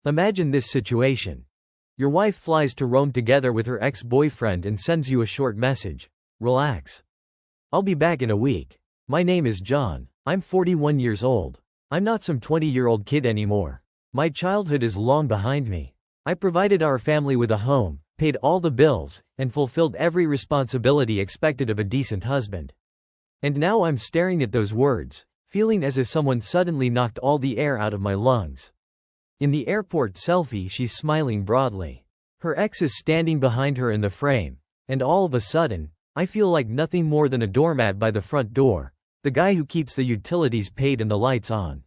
Imagine this situation. Your wife flies to Rome together with her ex-boyfriend and sends you a short message. Relax. I'll be back in a week. My name is John. I'm 41 years old. I'm not some 20-year-old kid anymore. My childhood is long behind me. I provided our family with a home, paid all the bills, and fulfilled every responsibility expected of a decent husband. And now I'm staring at those words, feeling as if someone suddenly knocked all the air out of my lungs. In the airport selfie, she's smiling broadly. Her ex is standing behind her in the frame, and all of a sudden, I feel like nothing more than a doormat by the front door, the guy who keeps the utilities paid and the lights on.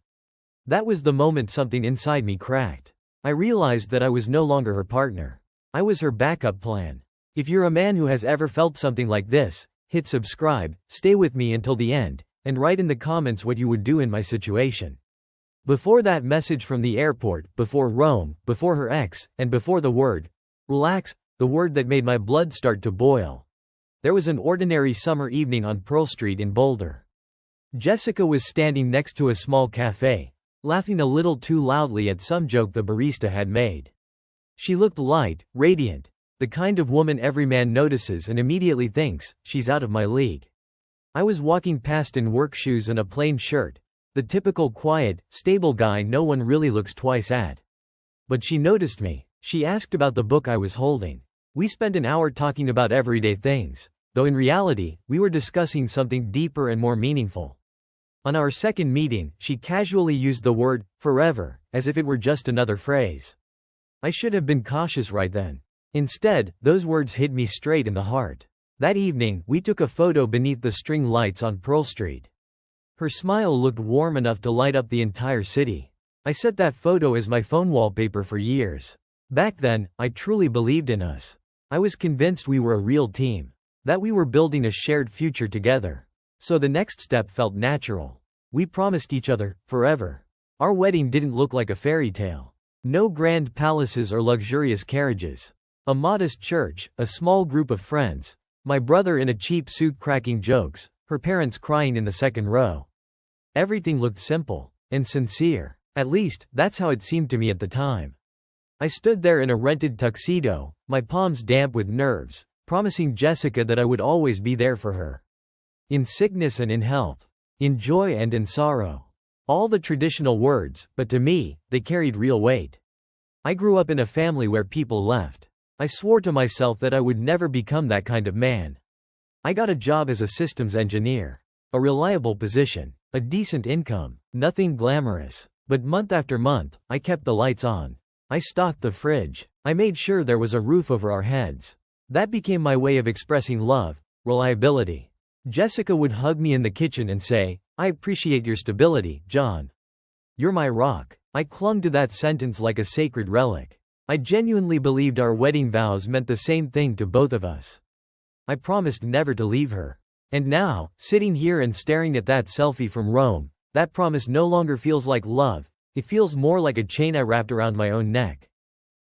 That was the moment something inside me cracked. I realized that I was no longer her partner. I was her backup plan. If you're a man who has ever felt something like this, hit subscribe, stay with me until the end, and write in the comments what you would do in my situation. Before that message from the airport, before Rome, before her ex, and before the word, relax, the word that made my blood start to boil, there was an ordinary summer evening on Pearl Street in Boulder. Jessica was standing next to a small cafe, laughing a little too loudly at some joke the barista had made. She looked light, radiant, the kind of woman every man notices and immediately thinks, she's out of my league. I was walking past in work shoes and a plain shirt, the typical quiet, stable guy no one really looks twice at. But she noticed me. She asked about the book I was holding. We spent an hour talking about everyday things, though in reality, we were discussing something deeper and more meaningful. On our second meeting, she casually used the word, forever, as if it were just another phrase. I should have been cautious right then. Instead, those words hit me straight in the heart. That evening, we took a photo beneath the string lights on Pearl Street. Her smile looked warm enough to light up the entire city. I set that photo as my phone wallpaper for years. Back then, I truly believed in us. I was convinced we were a real team, that we were building a shared future together. So the next step felt natural. We promised each other, forever. Our wedding didn't look like a fairy tale. No grand palaces or luxurious carriages. A modest church, a small group of friends, my brother in a cheap suit cracking jokes, her parents crying in the second row. Everything looked simple and sincere. At least, that's how it seemed to me at the time. I stood there in a rented tuxedo, my palms damp with nerves, promising Jessica that I would always be there for her. In sickness and in health. In joy and in sorrow. All the traditional words, but to me, they carried real weight. I grew up in a family where people left. I swore to myself that I would never become that kind of man. I got a job as a systems engineer. A reliable position. A decent income. Nothing glamorous. But month after month, I kept the lights on. I stocked the fridge. I made sure there was a roof over our heads. That became my way of expressing love, reliability. Jessica would hug me in the kitchen and say, I appreciate your stability, John. You're my rock. I clung to that sentence like a sacred relic. I genuinely believed our wedding vows meant the same thing to both of us. I promised never to leave her. And now, sitting here and staring at that selfie from Rome, that promise no longer feels like love, it feels more like a chain I wrapped around my own neck.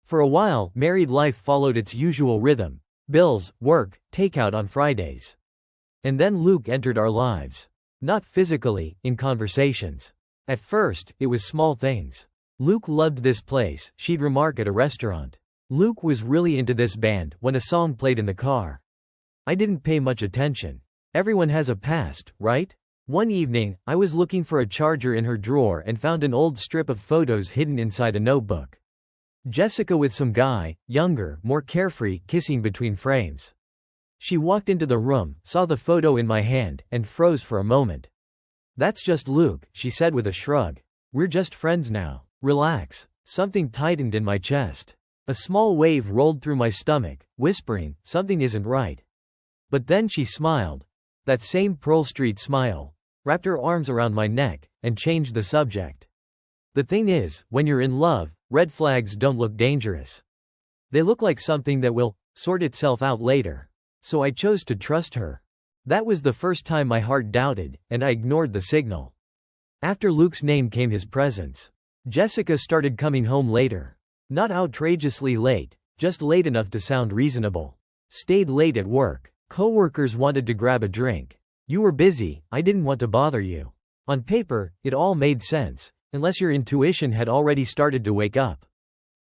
For a while, married life followed its usual rhythm. Bills, work, takeout on Fridays. And then Luke entered our lives. Not physically, in conversations. At first, it was small things. Luke loved this place, she'd remark at a restaurant. Luke was really into this band when a song played in the car. I didn't pay much attention. Everyone has a past, right? One evening, I was looking for a charger in her drawer and found an old strip of photos hidden inside a notebook. Jessica with some guy, younger, more carefree, kissing between frames. She walked into the room, saw the photo in my hand, and froze for a moment. That's just Luke, she said with a shrug. We're just friends now. Relax. Something tightened in my chest. A small wave rolled through my stomach, whispering, something isn't right. But then she smiled. That same Pearl Street smile. Wrapped her arms around my neck, and changed the subject. The thing is, when you're in love, red flags don't look dangerous. They look like something that will sort itself out later. So I chose to trust her. That was the first time my heart doubted, and I ignored the signal. After Luke's name came his presence. Jessica started coming home later. Not outrageously late, just late enough to sound reasonable. Stayed late at work. Coworkers wanted to grab a drink. You were busy, I didn't want to bother you. On paper, it all made sense, unless your intuition had already started to wake up.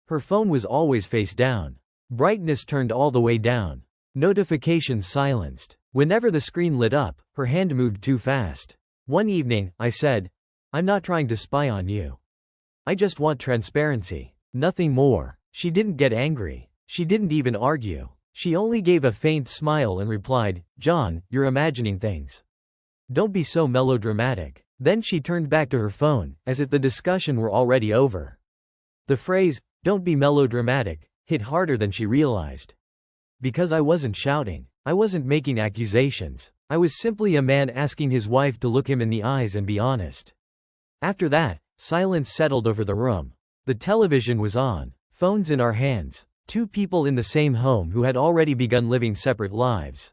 Her phone was always face down. Brightness turned all the way down. Notifications silenced. Whenever the screen lit up, her hand moved too fast. One evening, I said, "I'm not trying to spy on you. I just want transparency. Nothing more." She didn't get angry. She didn't even argue. She only gave a faint smile and replied, "John, you're imagining things. Don't be so melodramatic." Then she turned back to her phone, as if the discussion were already over. The phrase, "don't be melodramatic," hit harder than she realized. Because I wasn't shouting. I wasn't making accusations. I was simply a man asking his wife to look him in the eyes and be honest. After that, silence settled over the room. The television was on. Phones in our hands. Two people in the same home who had already begun living separate lives.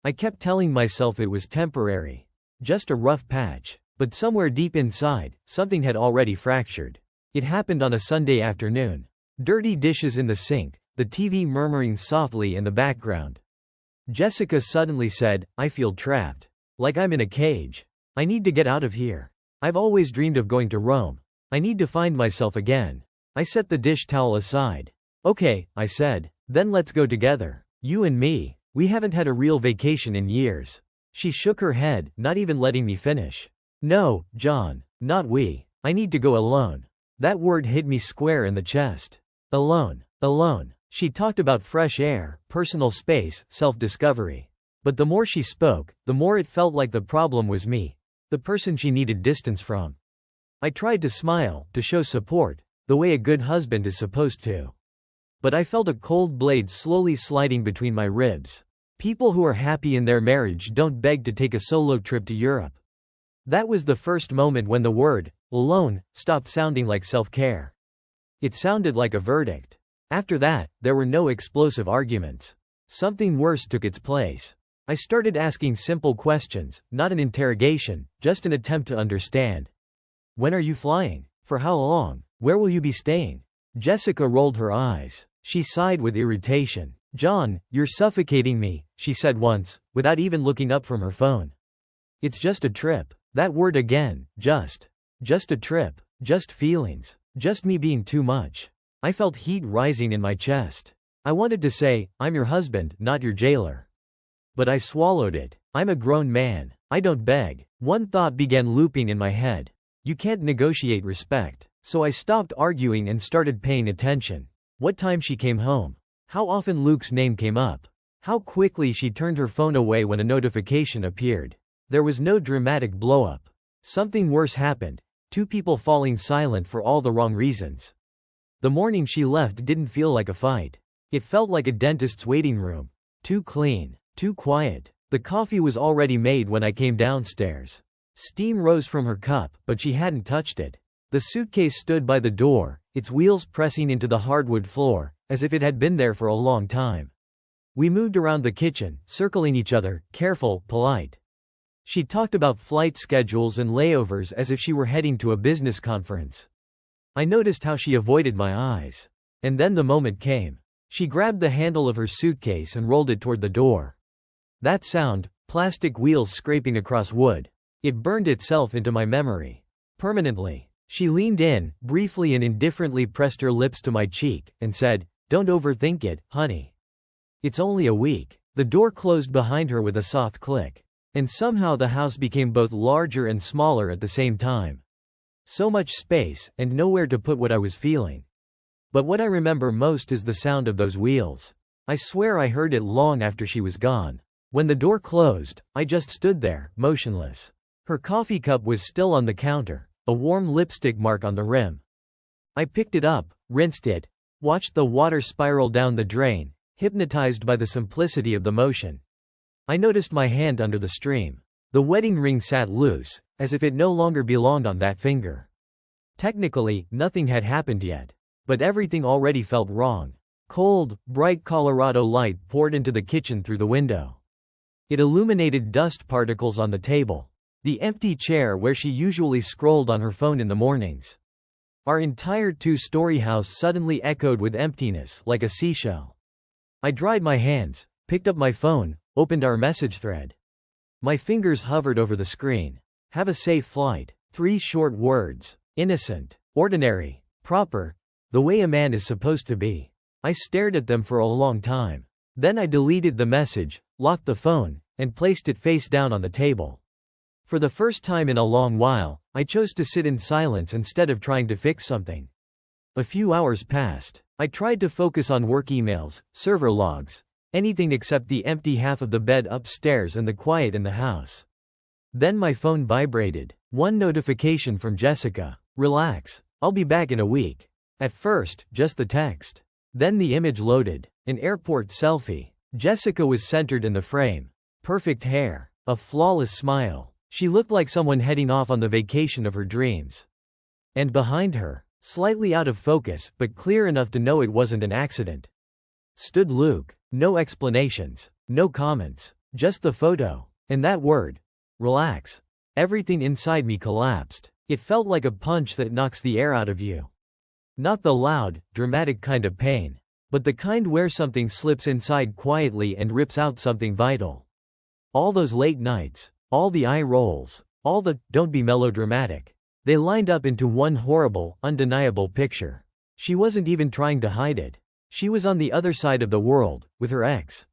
I kept telling myself it was temporary. Just a rough patch. But somewhere deep inside, something had already fractured. It happened on a Sunday afternoon. Dirty dishes in the sink, the TV murmuring softly in the background. Jessica suddenly said, "I feel trapped. Like I'm in a cage. I need to get out of here. I've always dreamed of going to Rome. I need to find myself again." I set the dish towel aside. "Okay," I said. "Then let's go together. You and me. We haven't had a real vacation in years." She shook her head, not even letting me finish. "No, John. Not we. I need to go alone." That word hit me square in the chest. Alone. Alone. She talked about fresh air, personal space, self-discovery. But the more she spoke, the more it felt like the problem was me. The person she needed distance from. I tried to smile, to show support, the way a good husband is supposed to. But I felt a cold blade slowly sliding between my ribs. People who are happy in their marriage don't beg to take a solo trip to Europe. That was the first moment when the word, alone, stopped sounding like self-care. It sounded like a verdict. After that, there were no explosive arguments. Something worse took its place. I started asking simple questions, not an interrogation, just an attempt to understand. "When are you flying? For how long? Where will you be staying?" Jessica rolled her eyes. She sighed with irritation. "John, you're suffocating me," she said once, without even looking up from her phone. "It's just a trip." That word again, just. Just a trip. Just feelings. Just me being too much. I felt heat rising in my chest. I wanted to say, "I'm your husband, not your jailer." But I swallowed it. I'm a grown man. I don't beg. One thought began looping in my head. You can't negotiate respect. So I stopped arguing and started paying attention. What time she came home. How often Luke's name came up. How quickly she turned her phone away when a notification appeared. There was no dramatic blow-up. Something worse happened. Two people falling silent for all the wrong reasons. The morning she left didn't feel like a fight. It felt like a dentist's waiting room. Too clean. Too quiet. The coffee was already made when I came downstairs. Steam rose from her cup, but she hadn't touched it. The suitcase stood by the door, its wheels pressing into the hardwood floor, as if it had been there for a long time. We moved around the kitchen, circling each other, careful, polite. She talked about flight schedules and layovers as if she were heading to a business conference. I noticed how she avoided my eyes. And then the moment came. She grabbed the handle of her suitcase and rolled it toward the door. That sound, plastic wheels scraping across wood. It burned itself into my memory. Permanently. She leaned in, briefly and indifferently pressed her lips to my cheek, and said, "Don't overthink it, honey. It's only a week." The door closed behind her with a soft click. And somehow the house became both larger and smaller at the same time. So much space, and nowhere to put what I was feeling. But what I remember most is the sound of those wheels. I swear I heard it long after she was gone. When the door closed, I just stood there, motionless. Her coffee cup was still on the counter, a warm lipstick mark on the rim. I picked it up, rinsed it, watched the water spiral down the drain, hypnotized by the simplicity of the motion. I noticed my hand under the stream. The wedding ring sat loose, as if it no longer belonged on that finger. Technically, nothing had happened yet. But everything already felt wrong. Cold, bright Colorado light poured into the kitchen through the window. It illuminated dust particles on the table. The empty chair where she usually scrolled on her phone in the mornings. Our entire two-story house suddenly echoed with emptiness, like a seashell. I dried my hands, picked up my phone, opened our message thread. My fingers hovered over the screen. Have a safe flight. 3 short words. Innocent. Ordinary. Proper. The way a man is supposed to be. I stared at them for a long time. Then I deleted the message, locked the phone, and placed it face down on the table. For the first time in a long while, I chose to sit in silence instead of trying to fix something. A few hours passed. I tried to focus on work emails, server logs, anything except the empty half of the bed upstairs and the quiet in the house. Then my phone vibrated. One notification from Jessica. Relax. I'll be back in a week. At first, just the text. Then the image loaded. An airport selfie. Jessica was centered in the frame. Perfect hair. A flawless smile. She looked like someone heading off on the vacation of her dreams. And behind her, slightly out of focus but clear enough to know it wasn't an accident, stood Luke. No explanations. No comments. Just the photo. And that word. Relax. Everything inside me collapsed. It felt like a punch that knocks the air out of you. Not the loud, dramatic kind of pain, but the kind where something slips inside quietly and rips out something vital. All those late nights, all the eye rolls, all the "don't be melodramatic," they lined up into one horrible, undeniable picture. She wasn't even trying to hide it. She was on the other side of the world, with her ex.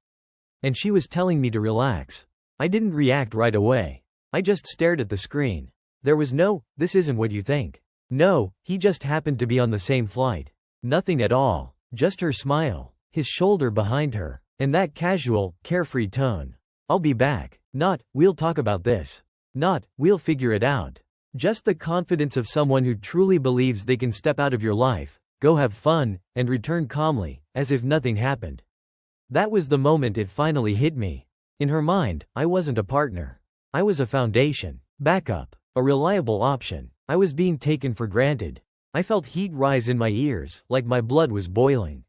And she was telling me to relax. I didn't react right away. I just stared at the screen. There was no, "this isn't what you think." No, he just happened to be on the same flight. Nothing at all. Just her smile, his shoulder behind her, and that casual, carefree tone. "I'll be back." Not, "we'll talk about this." Not, "we'll figure it out." Just the confidence of someone who truly believes they can step out of your life, go have fun, and return calmly, as if nothing happened. That was the moment it finally hit me. In her mind, I wasn't a partner. I was a foundation, backup, a reliable option. I was being taken for granted. I felt heat rise in my ears, like my blood was boiling.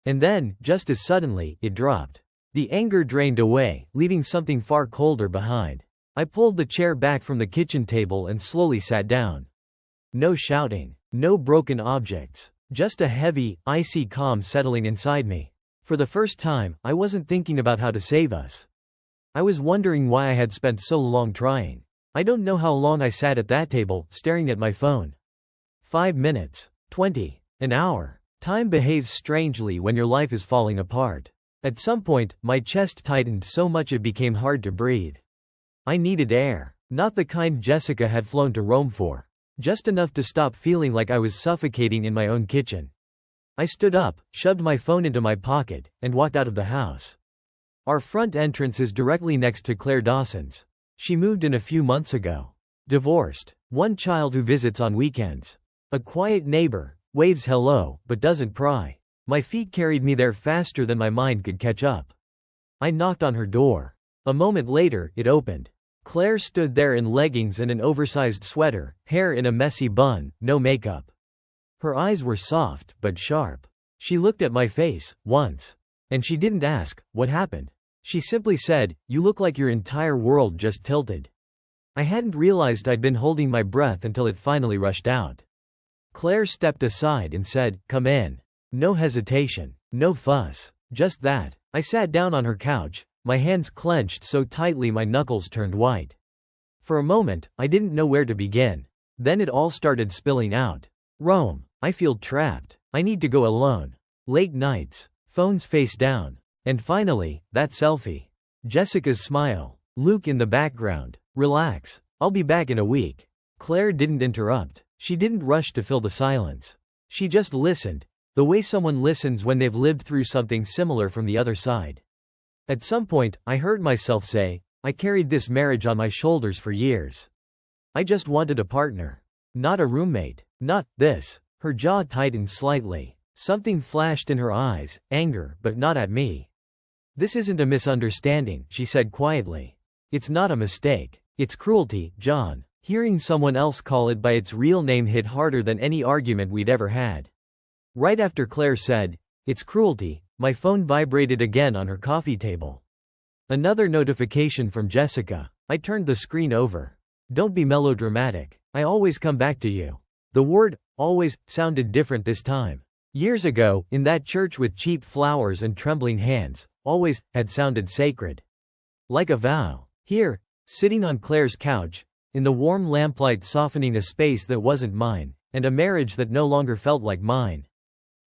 And then, just as suddenly, it dropped. The anger drained away, leaving something far colder behind. I pulled the chair back from the kitchen table and slowly sat down. No shouting, no broken objects, just a heavy, icy calm settling inside me. For the first time, I wasn't thinking about how to save us. I was wondering why I had spent so long trying. I don't know how long I sat at that table, staring at my phone. 5 minutes. 20. An hour. Time behaves strangely when your life is falling apart. At some point, my chest tightened so much it became hard to breathe. I needed air. Not the kind Jessica had flown to Rome for. Just enough to stop feeling like I was suffocating in my own kitchen. I stood up, shoved my phone into my pocket, and walked out of the house. Our front entrance is directly next to Claire Dawson's. She moved in a few months ago. Divorced. One child who visits on weekends. A quiet neighbor, waves hello, but doesn't pry. My feet carried me there faster than my mind could catch up. I knocked on her door. A moment later, it opened. Claire stood there in leggings and an oversized sweater, hair in a messy bun, no makeup. Her eyes were soft, but sharp. She looked at my face, once. And she didn't ask, "What happened?" She simply said, "You look like your entire world just tilted." I hadn't realized I'd been holding my breath until it finally rushed out. Claire stepped aside and said, "Come in." No hesitation, no fuss, just that. I sat down on her couch, my hands clenched so tightly my knuckles turned white. For a moment, I didn't know where to begin. Then it all started spilling out. Rome. I feel trapped. I need to go alone. Late nights. Phones face down. And finally, that selfie. Jessica's smile. Luke in the background. Relax. I'll be back in a week. Claire didn't interrupt. She didn't rush to fill the silence. She just listened. The way someone listens when they've lived through something similar from the other side. At some point, I heard myself say, I carried this marriage on my shoulders for years. I just wanted a partner. Not a roommate. Not this. Her jaw tightened slightly. Something flashed in her eyes, anger, but not at me. "This isn't a misunderstanding," she said quietly. "It's not a mistake. It's cruelty, John." Hearing someone else call it by its real name hit harder than any argument we'd ever had. Right after Claire said, "It's cruelty," my phone vibrated again on her coffee table. Another notification from Jessica. I turned the screen over. "Don't be melodramatic. I always come back to you." The word, always, sounded different this time. Years ago, in that church with cheap flowers and trembling hands, always had sounded sacred. Like a vow. Here, sitting on Claire's couch, in the warm lamplight softening a space that wasn't mine, and a marriage that no longer felt like mine.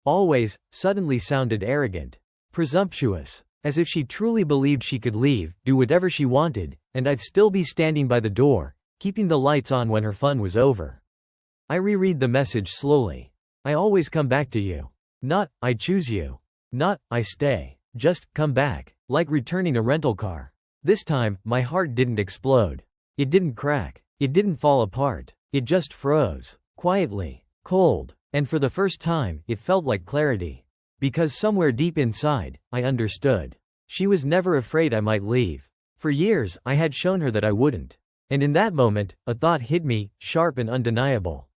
always, suddenly sounded arrogant, presumptuous, as if she truly believed she could leave, do whatever she wanted, and I'd still be standing by the door, keeping the lights on when her fun was over. I reread the message slowly. I always come back to you. Not, I choose you. Not, I stay. Just, come back. Like returning a rental car. This time, my heart didn't explode. It didn't crack. It didn't fall apart. It just froze. Quietly. Cold. And for the first time, it felt like clarity. Because somewhere deep inside, I understood. She was never afraid I might leave. For years, I had shown her that I wouldn't. And in that moment, a thought hit me, sharp and undeniable.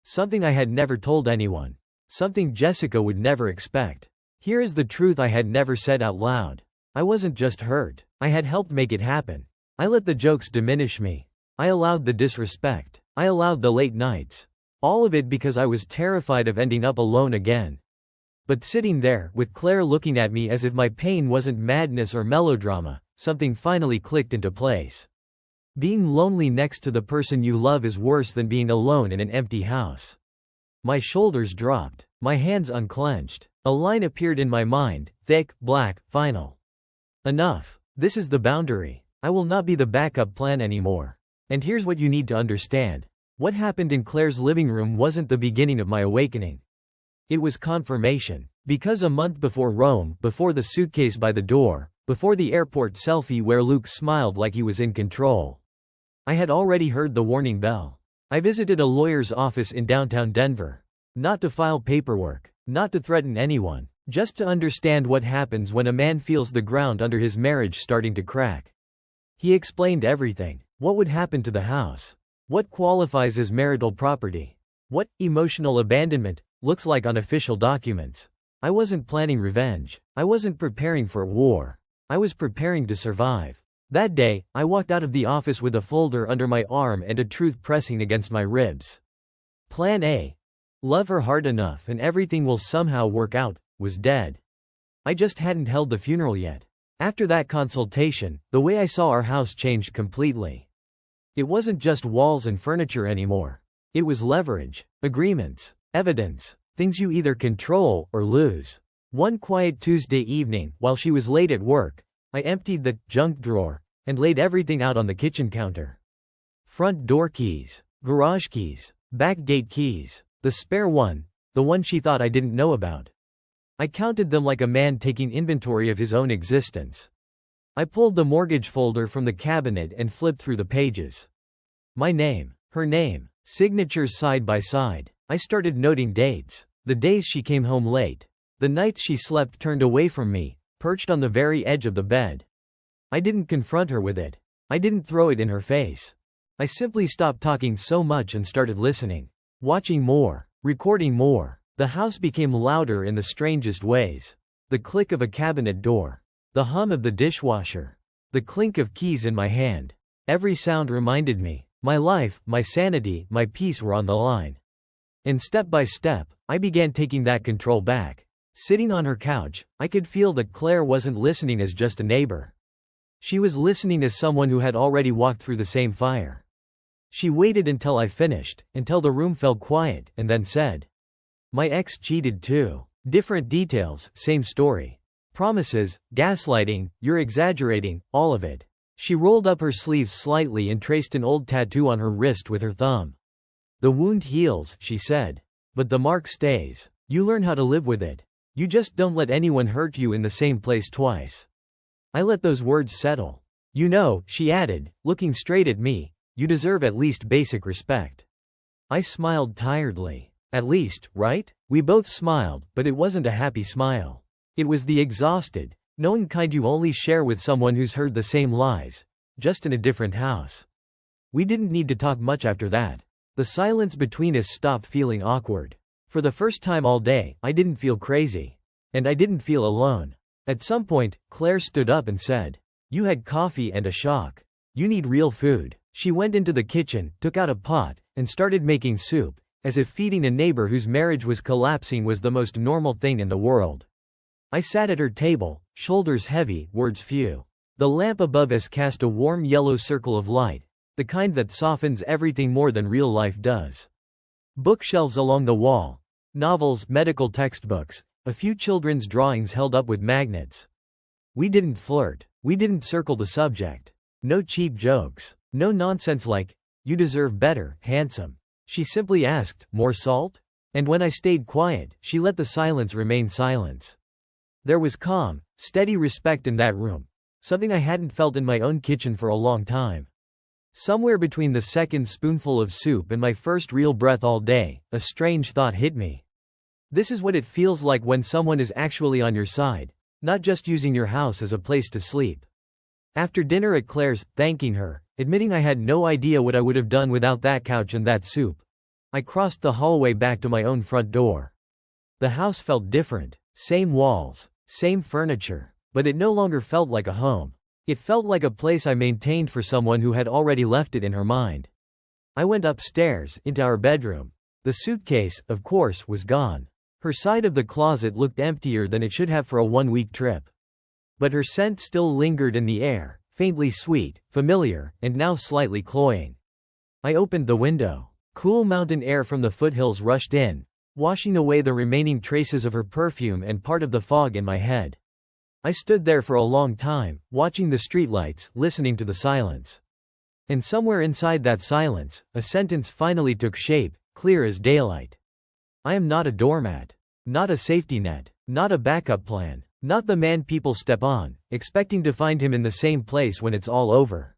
Something I had never told anyone. Something Jessica would never expect. Here is the truth I had never said out loud. I wasn't just hurt. I had helped make it happen. I let the jokes diminish me. I allowed the disrespect. I allowed the late nights. All of it because I was terrified of ending up alone again. But sitting there, with Claire looking at me as if my pain wasn't madness or melodrama, something finally clicked into place. Being lonely next to the person you love is worse than being alone in an empty house. My shoulders dropped. My hands unclenched. A line appeared in my mind, thick, black, final. Enough. This is the boundary. I will not be the backup plan anymore. And here's what you need to understand. What happened in Claire's living room wasn't the beginning of my awakening. It was confirmation. Because a month before Rome, before the suitcase by the door, before the airport selfie where Luke smiled like he was in control, I had already heard the warning bell. I visited a lawyer's office in downtown Denver. Not to file paperwork, not to threaten anyone, just to understand what happens when a man feels the ground under his marriage starting to crack. He explained everything. What would happen to the house? What qualifies as marital property? What emotional abandonment looks like on official documents? I wasn't planning revenge. I wasn't preparing for war. I was preparing to survive. That day, I walked out of the office with a folder under my arm and a truth pressing against my ribs. Plan A. Love her hard enough and everything will somehow work out, was dead. I just hadn't held the funeral yet. After that consultation, the way I saw our house changed completely. It wasn't just walls and furniture anymore. It was leverage, agreements, evidence, things you either control or lose. One quiet Tuesday evening, while she was late at work, I emptied the junk drawer and laid everything out on the kitchen counter. Front door keys, garage keys, back gate keys, the spare one, the one she thought I didn't know about. I counted them like a man taking inventory of his own existence. I pulled the mortgage folder from the cabinet and flipped through the pages. My name, her name, signatures side by side. I started noting dates, the days she came home late, the nights she slept turned away from me, perched on the very edge of the bed. I didn't confront her with it. I didn't throw it in her face. I simply stopped talking so much and started listening. Watching more. Recording more. The house became louder in the strangest ways. The click of a cabinet door. The hum of the dishwasher. The clink of keys in my hand. Every sound reminded me. My life, my sanity, my peace were on the line. And step by step, I began taking that control back. Sitting on her couch, I could feel that Claire wasn't listening as just a neighbor. She was listening as someone who had already walked through the same fire. She waited until I finished, until the room fell quiet, and then said, "My ex cheated too. Different details, same story. Promises, gaslighting, you're exaggerating, all of it." She rolled up her sleeves slightly and traced an old tattoo on her wrist with her thumb. "The wound heals," she said. "But the mark stays. You learn how to live with it. You just don't let anyone hurt you in the same place twice." I let those words settle. "You know," she added, looking straight at me, "you deserve at least basic respect." I smiled tiredly. At least, right? We both smiled, but it wasn't a happy smile. It was the exhausted, knowing kind you only share with someone who's heard the same lies, just in a different house. We didn't need to talk much after that. The silence between us stopped feeling awkward. For the first time all day, I didn't feel crazy. And I didn't feel alone. At some point, Claire stood up and said, "You had coffee and a shock. You need real food." She went into the kitchen, took out a pot, and started making soup, as if feeding a neighbor whose marriage was collapsing was the most normal thing in the world. I sat at her table, shoulders heavy, words few. The lamp above us cast a warm yellow circle of light, the kind that softens everything more than real life does. Bookshelves along the wall, Novels, medical textbooks, a few children's drawings held up with magnets. We didn't flirt. We didn't circle the subject. No cheap jokes. No nonsense like, "You deserve better, handsome." She simply asked, "More salt?" And when I stayed quiet, she let the silence remain silence. There was calm, steady respect in that room, something I hadn't felt in my own kitchen for a long time. Somewhere between the second spoonful of soup and my first real breath all day, a strange thought hit me. This is what it feels like when someone is actually on your side, not just using your house as a place to sleep. After dinner at Claire's, thanking her, admitting I had no idea what I would have done without that couch and that soup, I crossed the hallway back to my own front door. The house felt different. Same walls, same furniture, but it no longer felt like a home. It felt like a place I maintained for someone who had already left it in her mind. I went upstairs, into our bedroom. The suitcase, of course, was gone. Her side of the closet looked emptier than it should have for a one-week trip. But her scent still lingered in the air, faintly sweet, familiar, and now slightly cloying. I opened the window. Cool mountain air from the foothills rushed in, washing away the remaining traces of her perfume and part of the fog in my head. I stood there for a long time, watching the streetlights, listening to the silence. And somewhere inside that silence, a sentence finally took shape, clear as daylight. I am not a doormat. Not a safety net. Not a backup plan. Not the man people step on, expecting to find him in the same place when it's all over.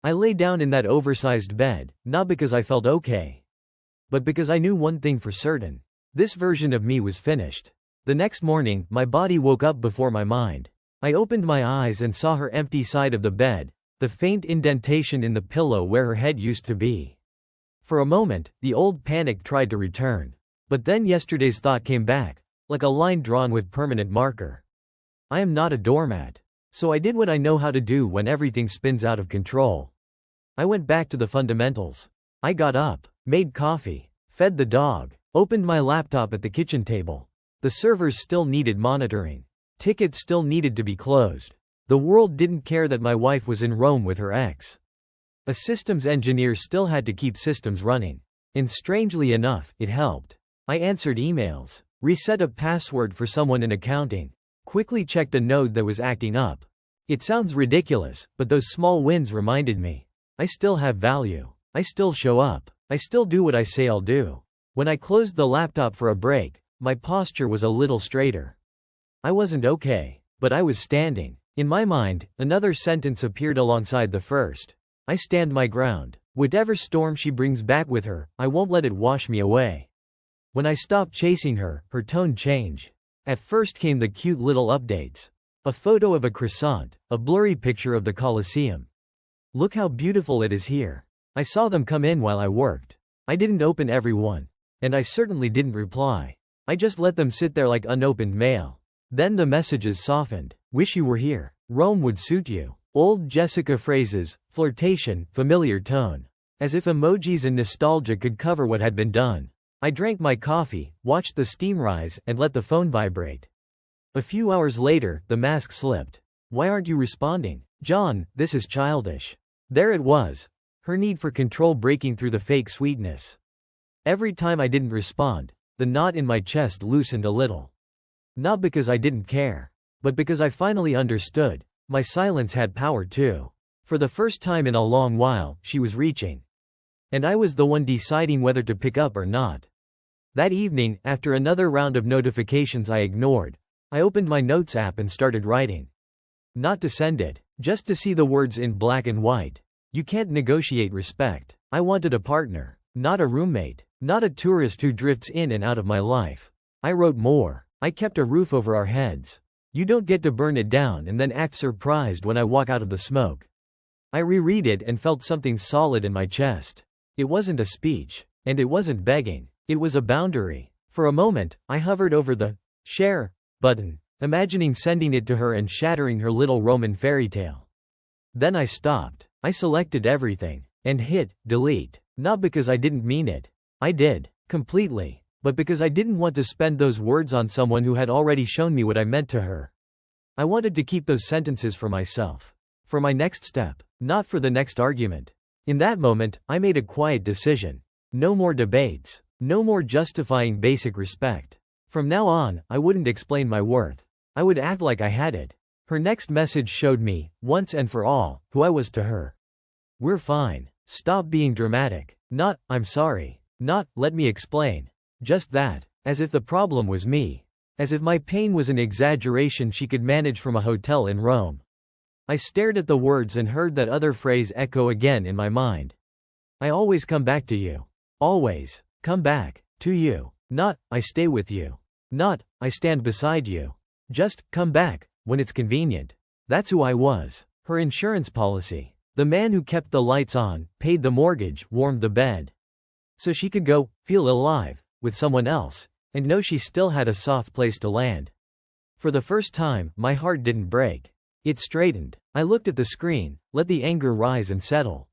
I lay down in that oversized bed, not because I felt okay, but because I knew one thing for certain. This version of me was finished. The next morning, my body woke up before my mind. I opened my eyes and saw her empty side of the bed, the faint indentation in the pillow where her head used to be. For a moment, the old panic tried to return. But then yesterday's thought came back, like a line drawn with permanent marker. I am not a doormat. So I did what I know how to do when everything spins out of control. I went back to the fundamentals. I got up, made coffee, fed the dog, opened my laptop at the kitchen table. The servers still needed monitoring. Tickets still needed to be closed. The world didn't care that my wife was in Rome with her ex. A systems engineer still had to keep systems running. And strangely enough, it helped. I answered emails, reset a password for someone in accounting, quickly checked a node that was acting up. It sounds ridiculous, but those small wins reminded me. I still have value. I still show up. I still do what I say I'll do. When I closed the laptop for a break, my posture was a little straighter. I wasn't okay, but I was standing. In my mind, another sentence appeared alongside the first. I stand my ground. Whatever storm she brings back with her, I won't let it wash me away. When I stopped chasing her, her tone changed. At first came the cute little updates. A photo of a croissant, a blurry picture of the Colosseum. Look how beautiful it is here. I saw them come in while I worked. I didn't open every one. And I certainly didn't reply. I just let them sit there like unopened mail. Then the messages softened. Wish you were here. Rome would suit you. Old Jessica phrases, flirtation, familiar tone. As if emojis and nostalgia could cover what had been done. I drank my coffee, watched the steam rise, and let the phone vibrate. A few hours later, the mask slipped. Why aren't you responding? John, this is childish. There it was. Her need for control breaking through the fake sweetness. Every time I didn't respond, the knot in my chest loosened a little. Not because I didn't care, but because I finally understood. My silence had power too. For the first time in a long while, she was reaching. And I was the one deciding whether to pick up or not. That evening, after another round of notifications I ignored, I opened my notes app and started writing. Not to send it, just to see the words in black and white. You can't negotiate respect. I wanted a partner, not a roommate, not a tourist who drifts in and out of my life. I wrote more. I kept a roof over our heads. You don't get to burn it down and then act surprised when I walk out of the smoke. I reread it and felt something solid in my chest. It wasn't a speech, and it wasn't begging. It was a boundary. For a moment, I hovered over the share button, imagining sending it to her and shattering her little Roman fairy tale. Then I stopped. I selected everything and hit delete, not because I didn't mean it. I did, completely, but because I didn't want to spend those words on someone who had already shown me what I meant to her. I wanted to keep those sentences for myself, for my next step, not for the next argument. In that moment, I made a quiet decision. No more debates. No more justifying basic respect. From now on, I wouldn't explain my worth. I would act like I had it. Her next message showed me, once and for all, who I was to her. We're fine. Stop being dramatic. Not, I'm sorry. Not, let me explain. Just that. As if the problem was me. As if my pain was an exaggeration she could manage from a hotel in Rome. I stared at the words and heard that other phrase echo again in my mind. I always come back to you. Always. Come back. To you. Not, I stay with you. Not, I stand beside you. Just, come back, when it's convenient. That's who I was. Her insurance policy. The man who kept the lights on, paid the mortgage, warmed the bed. So she could go, feel alive, with someone else, and know she still had a soft place to land. For the first time, my heart didn't break. It straightened. I looked at the screen, let the anger rise and settle.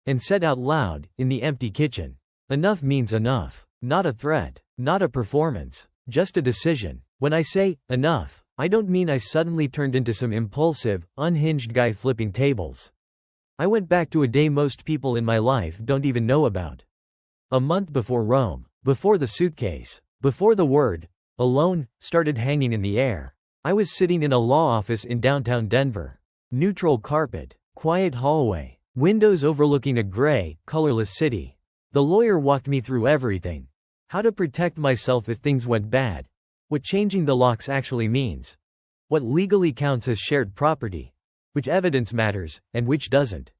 And said out loud, in the empty kitchen, enough means enough. Not a threat. Not a performance. Just a decision. When I say, enough, I don't mean I suddenly turned into some impulsive, unhinged guy flipping tables. I went back to a day most people in my life don't even know about. A month before Rome, before the suitcase, before the word, alone, started hanging in the air. I was sitting in a law office in downtown Denver. Neutral carpet, quiet hallway, windows overlooking a gray, colorless city. The lawyer walked me through everything. How to protect myself if things went bad. What changing the locks actually means. What legally counts as shared property. Which evidence matters, and which doesn't.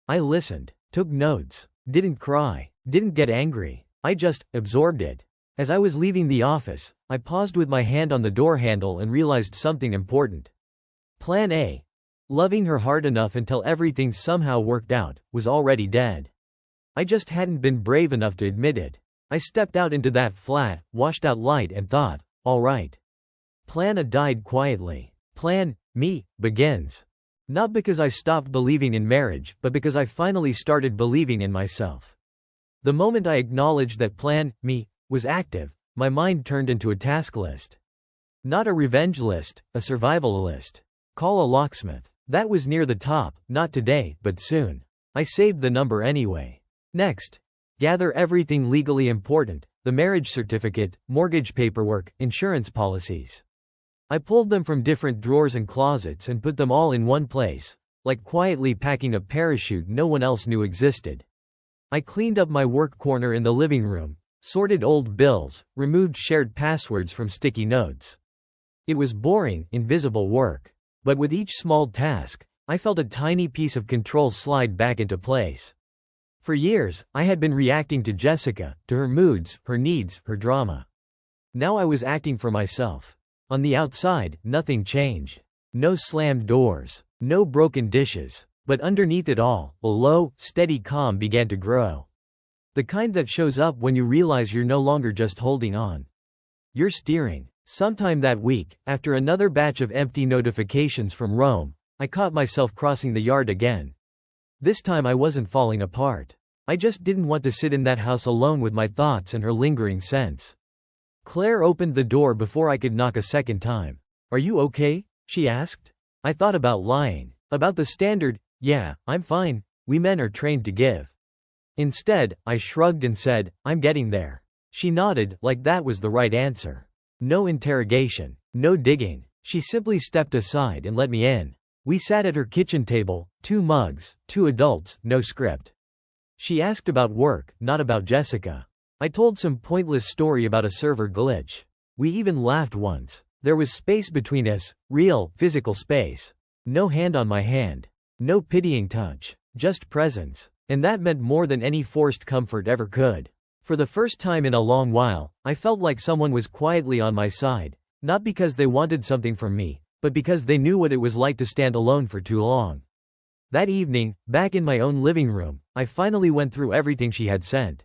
I listened, took notes, didn't cry, didn't get angry. I just absorbed it. As I was leaving the office, I paused with my hand on the door handle and realized something important. Plan A. Loving her hard enough until everything somehow worked out, was already dead. I just hadn't been brave enough to admit it. I stepped out into that flat, washed out light and thought, all right. Plan A died quietly. Plan Me begins. Not because I stopped believing in marriage, but because I finally started believing in myself. The moment I acknowledged that Plan Me was active, my mind turned into a task list. Not a revenge list, a survival list. Call a locksmith. That was near the top, not today, but soon. I saved the number anyway. Next. Gather everything legally important, the marriage certificate, mortgage paperwork, insurance policies. I pulled them from different drawers and closets and put them all in one place, like quietly packing a parachute no one else knew existed. I cleaned up my work corner in the living room, sorted old bills, removed shared passwords from sticky notes. It was boring, invisible work. But with each small task, I felt a tiny piece of control slide back into place. For years, I had been reacting to Jessica, to her moods, her needs, her drama. Now I was acting for myself. On the outside, nothing changed. No slammed doors. No broken dishes. But underneath it all, a low, steady calm began to grow. The kind that shows up when you realize you're no longer just holding on. You're steering. Sometime that week, after another batch of empty notifications from Rome, I caught myself crossing the yard again. This time I wasn't falling apart. I just didn't want to sit in that house alone with my thoughts and her lingering sense. Claire opened the door before I could knock a second time. "Are you okay?" she asked. I thought about lying. About the standard, "Yeah, I'm fine, we men are trained to give." Instead, I shrugged and said, "I'm getting there." She nodded, like that was the right answer. No interrogation. No digging. She simply stepped aside and let me in. We sat at her kitchen table, 2 mugs, 2 adults, no script. She asked about work, not about Jessica. I told some pointless story about a server glitch. We even laughed once. There was space between us, real, physical space. No hand on my hand. No pitying touch. Just presence. And that meant more than any forced comfort ever could. For the first time in a long while, I felt like someone was quietly on my side, not because they wanted something from me, but because they knew what it was like to stand alone for too long. That evening, back in my own living room, I finally went through everything she had sent.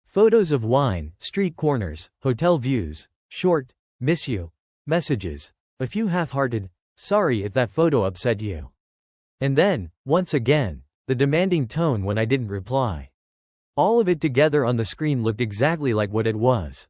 Photos of wine, street corners, hotel views, short, "miss you" messages, a few half-hearted, "sorry if that photo upset you." And then, once again, the demanding tone when I didn't reply. All of it together on the screen looked exactly like what it was.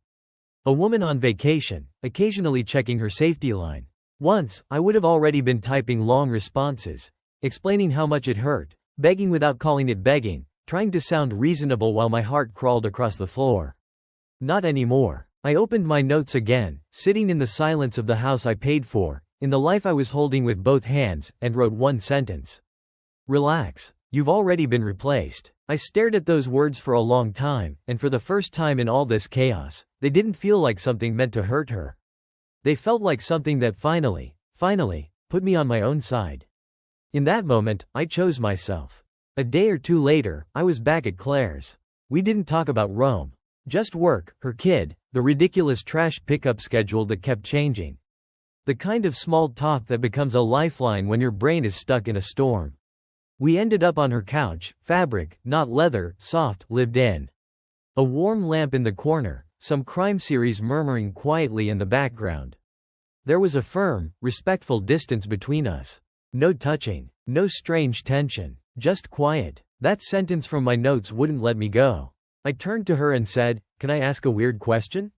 A woman on vacation, occasionally checking her safety line. Once, I would have already been typing long responses, explaining how much it hurt, begging without calling it begging, trying to sound reasonable while my heart crawled across the floor. Not anymore. I opened my notes again, sitting in the silence of the house I paid for, in the life I was holding with both hands, and wrote one sentence. Relax. You've already been replaced. I stared at those words for a long time, and for the first time in all this chaos, they didn't feel like something meant to hurt her. They felt like something that finally, put me on my own side. In that moment, I chose myself. A day or two later, I was back at Claire's. We didn't talk about Rome. Just work, her kid, the ridiculous trash pickup schedule that kept changing. The kind of small talk that becomes a lifeline when your brain is stuck in a storm. We ended up on her couch, fabric, not leather, soft, lived in. A warm lamp in the corner, some crime series murmuring quietly in the background. There was a firm, respectful distance between us. No touching, no strange tension, just quiet. That sentence from my notes wouldn't let me go. I turned to her and said, "Can I ask a weird question?"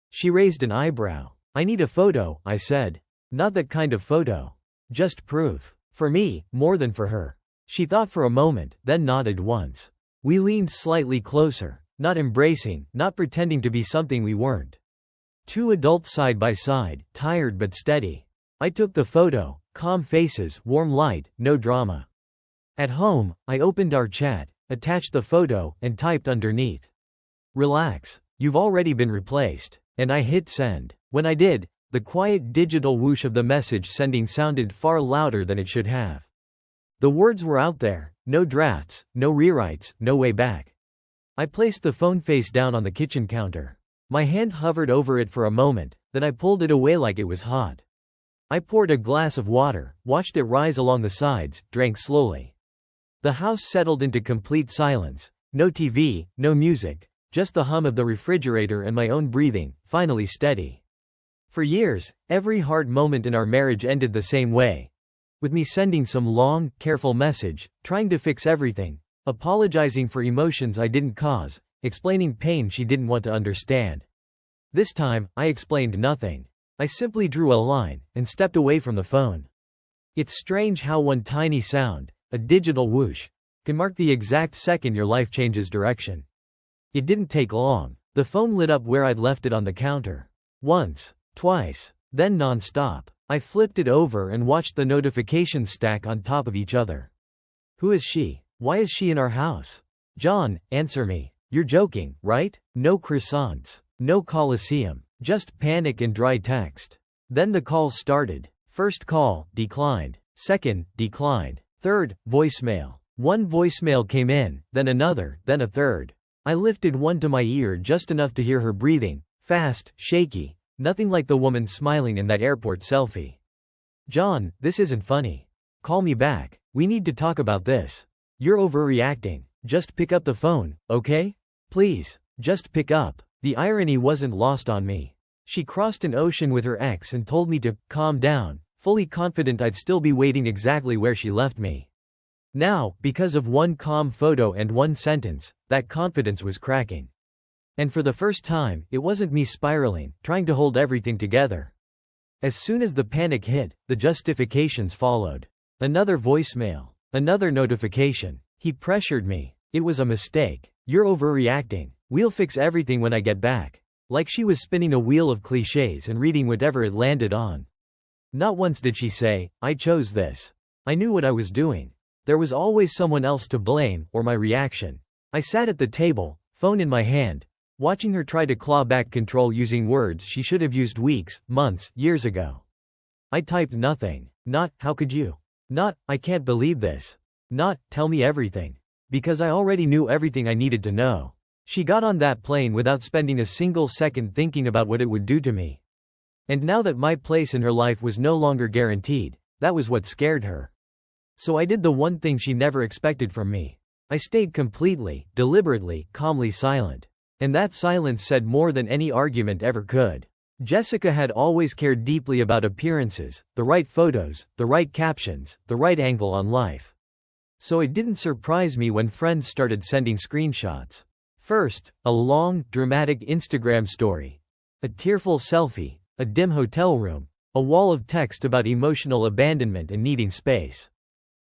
She raised an eyebrow. "I need a photo," I said. "Not that kind of photo. Just proof. For me, more than for her." She thought for a moment, then nodded once. We leaned slightly closer, not embracing, not pretending to be something we weren't. Two adults side by side, tired but steady. I took the photo, calm faces, warm light, no drama. At home, I opened our chat, attached the photo, and typed underneath. "Relax. You've already been replaced." And I hit send. When I did, the quiet digital whoosh of the message sending sounded far louder than it should have. The words were out there, no drafts, no rewrites, no way back. I placed the phone face down on the kitchen counter. My hand hovered over it for a moment, then I pulled it away like it was hot. I poured a glass of water, watched it rise along the sides, drank slowly. The house settled into complete silence. No TV, no music, just the hum of the refrigerator and my own breathing, finally steady. For years, every hard moment in our marriage ended the same way. With me sending some long, careful message, trying to fix everything, apologizing for emotions I didn't cause, explaining pain she didn't want to understand. This time, I explained nothing. I simply drew a line, and stepped away from the phone. It's strange how one tiny sound, a digital whoosh, can mark the exact second your life changes direction. It didn't take long. The phone lit up where I'd left it on the counter. Once, twice, then non-stop. I flipped it over and watched the notifications stack on top of each other. Who is she? Why is she in our house? John, answer me. You're joking, right? No croissants. No Colosseum. Just panic and dry text. Then the call started. First call, declined. Second, declined. Third, voicemail. One voicemail came in, then another, then a third. I lifted one to my ear just enough to hear her breathing, fast, shaky. Nothing like the woman smiling in that airport selfie. "John, this isn't funny. Call me back. We need to talk about this. You're overreacting. Just pick up the phone, okay? Please, just pick up." The irony wasn't lost on me. She crossed an ocean with her ex and told me to calm down, fully confident I'd still be waiting exactly where she left me. Now, because of one calm photo and one sentence, that confidence was cracking. And for the first time, it wasn't me spiraling, trying to hold everything together. As soon as the panic hit, the justifications followed. Another voicemail. Another notification. He pressured me. It was a mistake. You're overreacting. We'll fix everything when I get back. Like she was spinning a wheel of cliches and reading whatever it landed on. Not once did she say, "I chose this." I knew what I was doing. There was always someone else to blame, or my reaction. I sat at the table, phone in my hand, watching her try to claw back control using words she should have used weeks, months, years ago. I typed nothing. Not, "How could you?" Not, "I can't believe this." Not, "Tell me everything." Because I already knew everything I needed to know. She got on that plane without spending a single second thinking about what it would do to me. And now that my place in her life was no longer guaranteed, that was what scared her. So I did the one thing she never expected from me. I stayed completely, deliberately, calmly silent. And that silence said more than any argument ever could. Jessica had always cared deeply about appearances, the right photos, the right captions, the right angle on life. So it didn't surprise me when friends started sending screenshots. First, a long, dramatic Instagram story. A tearful selfie, a dim hotel room, a wall of text about emotional abandonment and needing space.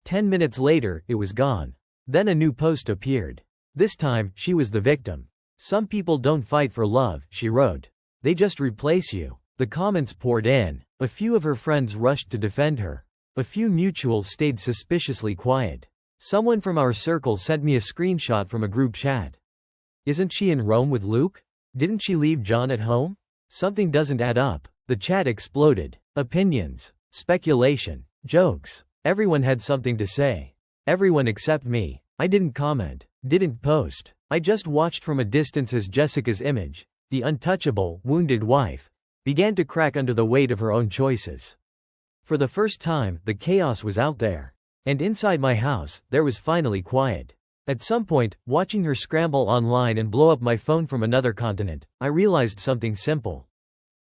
10 minutes later, it was gone. Then a new post appeared. This time, she was the victim. Some people don't fight for love, she wrote. They just replace you. The comments poured in. A few of her friends rushed to defend her. A few mutuals stayed suspiciously quiet. Someone from our circle sent me a screenshot from a group chat. Isn't she in Rome with Luke? Didn't she leave John at home? Something doesn't add up. The chat exploded. Opinions, speculation, jokes. Everyone had something to say. Everyone except me. I didn't comment, didn't post. I just watched from a distance as Jessica's image, the untouchable, wounded wife, began to crack under the weight of her own choices. For the first time, the chaos was out there. And inside my house, there was finally quiet. At some point, watching her scramble online and blow up my phone from another continent, I realized something simple.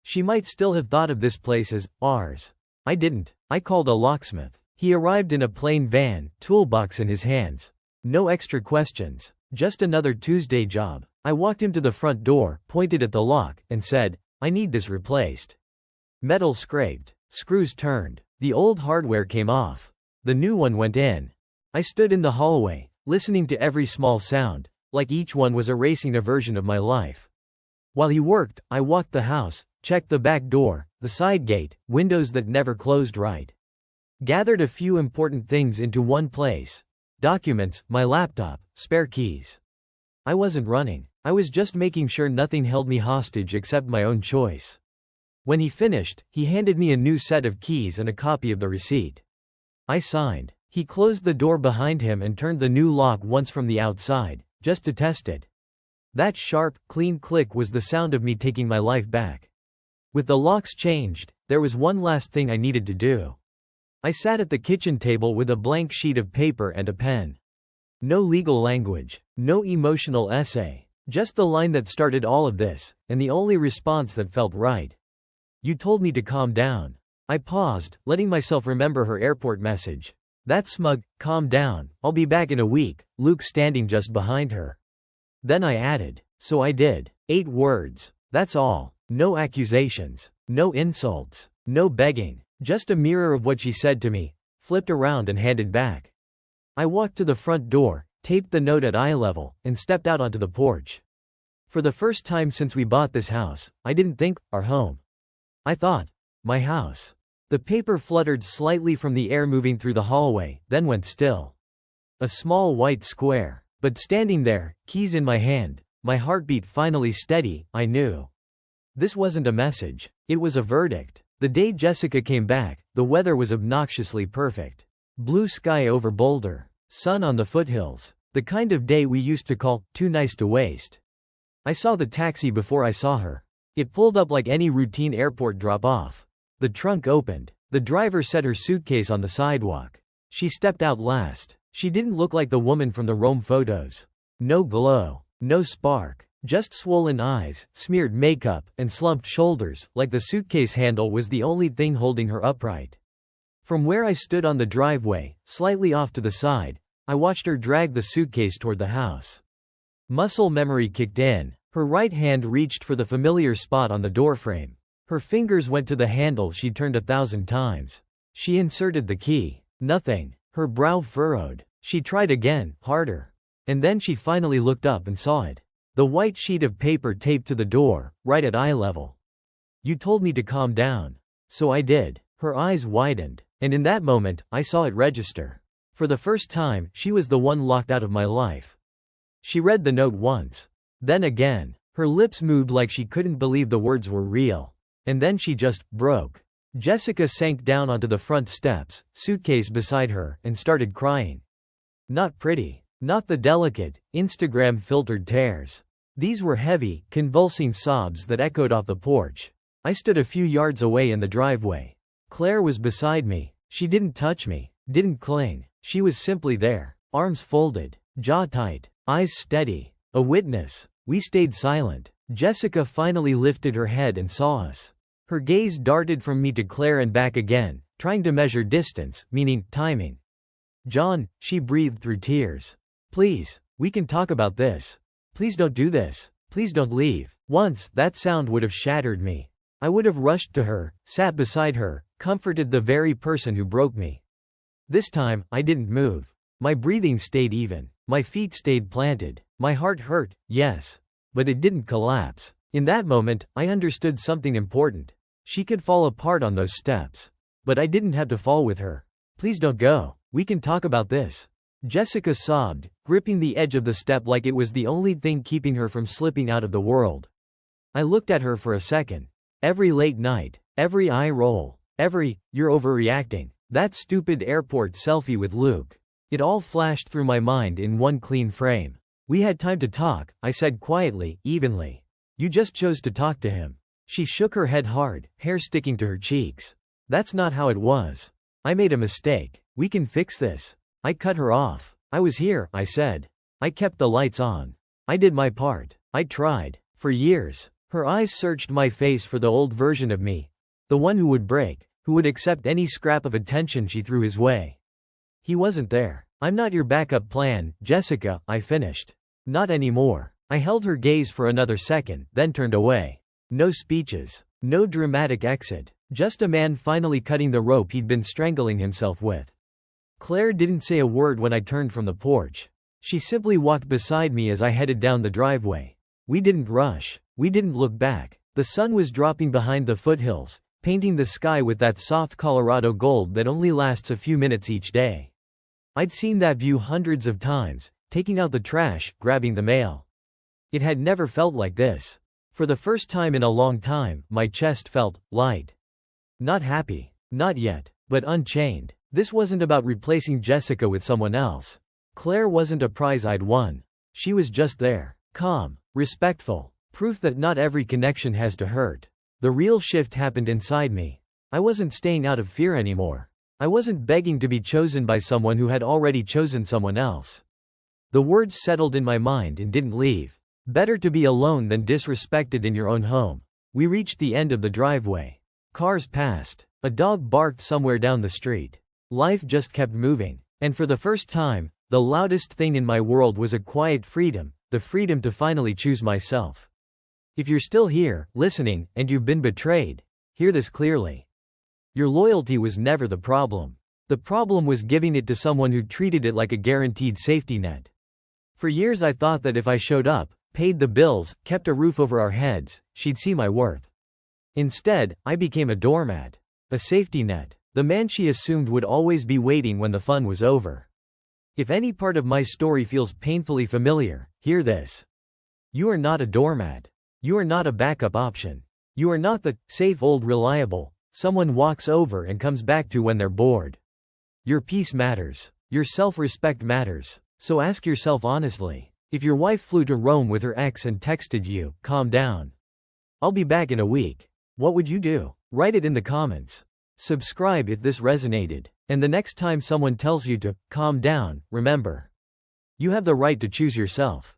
She might still have thought of this place as ours. I didn't. I called a locksmith. He arrived in a plain van, toolbox in his hands. No extra questions. Just another Tuesday job. I walked him to the front door, pointed at the lock, and said, I need this replaced. Metal scraped. Screws turned. The old hardware came off. The new one went in. I stood in the hallway, listening to every small sound, like each one was erasing a version of my life. While he worked, I walked the house, checked the back door, the side gate, windows that never closed right. Gathered a few important things into one place. Documents, my laptop, spare keys. I wasn't running. I was just making sure nothing held me hostage except my own choice. When he finished, he handed me a new set of keys and a copy of the receipt. I signed. He closed the door behind him and turned the new lock once from the outside, just to test it. That sharp, clean click was the sound of me taking my life back. With the locks changed, there was one last thing I needed to do. I sat at the kitchen table with a blank sheet of paper and a pen. No legal language, no emotional essay, just the line that started all of this, and the only response that felt right. You told me to calm down. I paused, letting myself remember her airport message. That smug, calm down, I'll be back in a week, Luke standing just behind her. Then I added, so I did. 8 words. That's all. No accusations, no insults, no begging, just a mirror of what she said to me, flipped around and handed back. I walked to the front door, taped the note at eye level, and stepped out onto the porch. For the first time since we bought this house, I didn't think, our home. I thought, my house. The paper fluttered slightly from the air moving through the hallway, then went still. A small white square. But standing there, keys in my hand, my heartbeat finally steady, I knew. This wasn't a message. It was a verdict. The day Jessica came back, the weather was obnoxiously perfect. Blue sky over Boulder. Sun on the foothills. The kind of day we used to call, too nice to waste. I saw the taxi before I saw her. It pulled up like any routine airport drop-off. The trunk opened. The driver set her suitcase on the sidewalk. She stepped out last. She didn't look like the woman from the Rome photos. No glow. No spark. Just swollen eyes, smeared makeup, and slumped shoulders, like the suitcase handle was the only thing holding her upright. From where I stood on the driveway, slightly off to the side, I watched her drag the suitcase toward the house. Muscle memory kicked in. Her right hand reached for the familiar spot on the doorframe. Her fingers went to the handle she'd turned 1,000 times. She inserted the key. Nothing. Her brow furrowed. She tried again, harder. And then she finally looked up and saw it. The white sheet of paper taped to the door, right at eye level. You told me to calm down. So I did. Her eyes widened. And in that moment, I saw it register. For the first time, she was the one locked out of my life. She read the note once. Then again. Her lips moved like she couldn't believe the words were real. And then she just broke. Jessica sank down onto the front steps, suitcase beside her, and started crying. Not pretty. Not the delicate, Instagram-filtered tears. These were heavy, convulsing sobs that echoed off the porch. I stood a few yards away in the driveway. Claire was beside me. She didn't touch me, didn't cling. She was simply there, arms folded, jaw tight, eyes steady. A witness. We stayed silent. Jessica finally lifted her head and saw us. Her gaze darted from me to Claire and back again, trying to measure distance, meaning timing. John, she breathed through tears. Please, we can talk about this. Please don't do this. Please don't leave. Once, that sound would have shattered me. I would have rushed to her, sat beside her, comforted the very person who broke me. This time, I didn't move. My breathing stayed even. My feet stayed planted. My heart hurt, yes. but it didn't collapse. In that moment, I understood something important. She could fall apart on those steps. But I didn't have to fall with her. Please don't go. We can talk about this. Jessica sobbed, gripping the edge of the step like it was the only thing keeping her from slipping out of the world. I looked at her for a second. Every late night, every eye roll, every, "you're overreacting," that stupid airport selfie with Luke. It all flashed through my mind in one clean frame. "We had time to talk," I said quietly, evenly. "You just chose to talk to him." She shook her head hard, hair sticking to her cheeks. "That's not how it was. I made a mistake. We can fix this." I cut her off. "I was here," I said. "I kept the lights on. I did my part. I tried. For years." Her eyes searched my face for the old version of me. The one who would break, who would accept any scrap of attention she threw his way. He wasn't there. "I'm not your backup plan, Jessica," I finished. "Not anymore." I held her gaze for another second, then turned away. No speeches. No dramatic exit. Just a man finally cutting the rope he'd been strangling himself with. Claire didn't say a word when I turned from the porch. She simply walked beside me as I headed down the driveway. We didn't rush. We didn't look back. The sun was dropping behind the foothills, painting the sky with that soft Colorado gold that only lasts a few minutes each day. I'd seen that view hundreds of times, taking out the trash, grabbing the mail. It had never felt like this. For the first time in a long time, my chest felt light. Not happy. Not yet. But unchained. This wasn't about replacing Jessica with someone else. Claire wasn't a prize I'd won. She was just there. Calm. Respectful. Proof that not every connection has to hurt. The real shift happened inside me. I wasn't staying out of fear anymore. I wasn't begging to be chosen by someone who had already chosen someone else. The words settled in my mind and didn't leave. Better to be alone than disrespected in your own home. We reached the end of the driveway. Cars passed. A dog barked somewhere down the street. Life just kept moving. And for the first time, the loudest thing in my world was a quiet freedom, the freedom to finally choose myself. If you're still here, listening, and you've been betrayed, hear this clearly. Your loyalty was never the problem. The problem was giving it to someone who treated it like a guaranteed safety net. For years I thought that if I showed up, paid the bills, kept a roof over our heads, she'd see my worth. Instead, I became a doormat. A safety net. The man she assumed would always be waiting when the fun was over. If any part of my story feels painfully familiar, hear this. You are not a doormat. You are not a backup option. You are not the safe old reliable someone walks over and comes back to when they're bored. Your peace matters. Your self-respect matters. So ask yourself honestly, if your wife flew to Rome with her ex and texted you, "Calm down. I'll be back in a week," what would you do? Write it in the comments. Subscribe if this resonated. And the next time someone tells you to calm down, remember, you have the right to choose yourself.